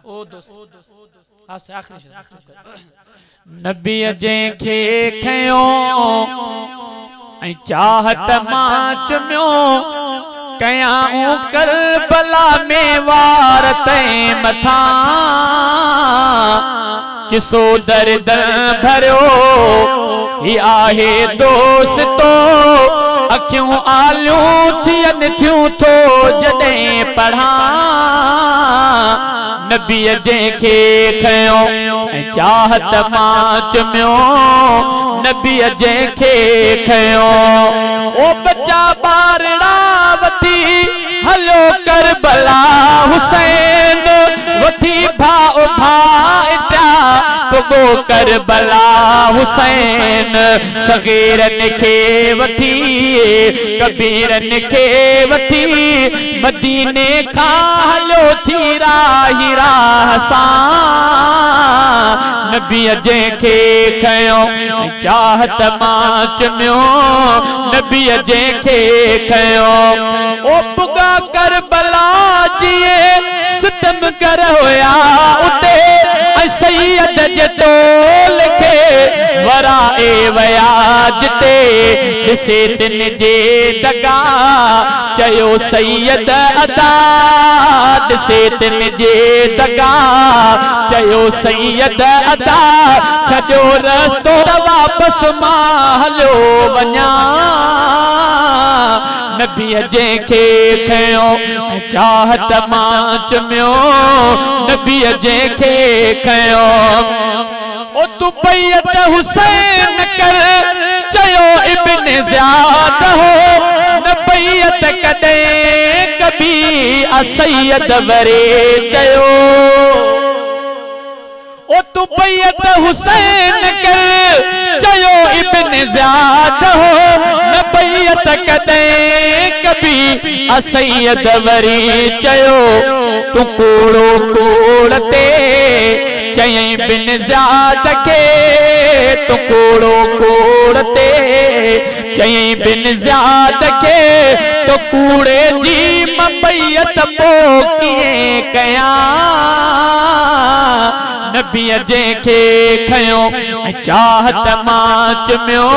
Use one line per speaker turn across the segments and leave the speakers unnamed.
ओ दोस्त आखिरी नबी जंहिंखे खयो ऐं चाहत मां चुमियो कयां करबला में वार तैं मथां किसो दर्द भरियो ही आहे दोस्तो अखियूं आलियूं थियनि थियूं थो जॾहिं पढ़ां नबी जंहिंखे खयो ऐं चाहत मां चुमियो नबी जंहिंखे खयो ओ बच्चा ॿारड़ा वठी हलो करबला हुसैन वठी भाउ भाइटा पुगो करबला हुसैन सगीरनि खे वठी कबीरनि खे वठी मदीने खां हलो थी राही राह सां नबी जंहिंखे खयो चाहत मां चुमियो नबी जंहिंखे खयो ओ पुगा करबला जिए सितम कर होया उते सैयद जे टोल खे वराए वया जिते ॾिसे तिन जे दगा चयो सैयद अदा ॾिसे तिन जे दगा चयो सैयद अदा छॾियो रस्तो वापसि मां हलियो वञा नबी जंहिंखे खयो चाहत मां चुमियो नबी जंहिंखे खयो ओ तू बैत हुसैन कर चयो इब्न ज़ियाद हो न बैत कॾहिं कभी सैयद वरे चयो ओ तू बैत हुसैन कर चयो इब्न ज़ियाद हो न बैत कॾहिं कभी सैयद वरी चयो तू कूड़ो कूड़ ते चयई बिन ज़ियाद खे तू कूड़ो कूड़ ते चयई बिन ज़ियाद खे तो कूड़े जी बैत पोइ कीअं कयां नबी जंहिंखे खयो चाहत मां चुमियो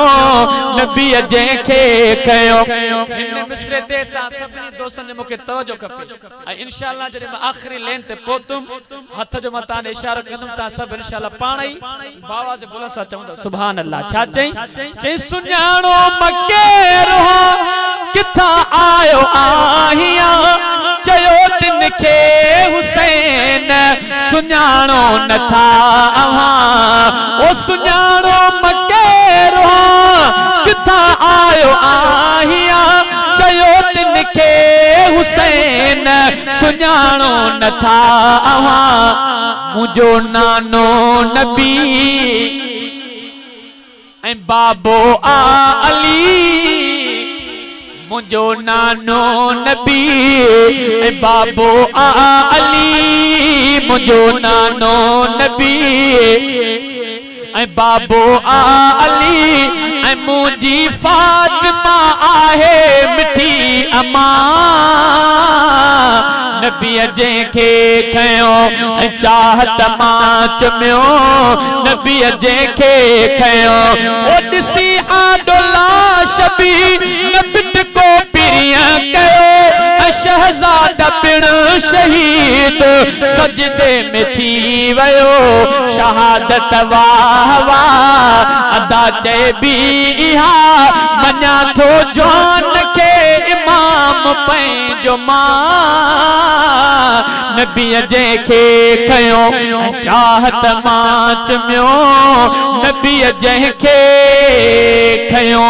नबी जंहिंखे खयो हिन मिसरे ते तव्हां सभिनी दोस्तनि मूंखे तवजो खपे ऐं इंशाअल्लाह जॾहिं मां आख़िरी लेन ते पहुतुम हथ जो मां तव्हां इशारो कंदुमि तव्हां सभु इंशाअल्लाह पाण ई बाबा जे बुलंद सां चवंदो सुभान अल्लाह छा चई सुञाणो मकेर किथां आयो आहियां चयो तिन खे हुसैन सुञाणो नथा अव्हां ओ सुञाणो मकेर किथां आयो आहियां चयो तिन खे हुसैन सुञाणो नथा अव्हां मुंहिंजो नानो नबी ऐं बाबो आ अली मुंहिंजो नानो नबी ऐं बाबो आ अली मुंहिंजो नानो नबी ऐं बाबो आ अली ऐं मुंहिंजी फातिमा आहे मिठी अम्मा नबी जंहिंखे खयो ऐं चाहत मां चुमियो नबी जंहिंखे खयो ओ ॾिसी आडो लाश बि न बिटको पिरिया कयो शहज़ादा पिण शहीद सजदे में थी वयो शहादत वाह वाह अदा चइबी इहा मञा थो जवान खे इमाम पंहिंजो मां नबी जंहिंखे खयो चाहत मां चुमियो नबी जंहिंखे खयो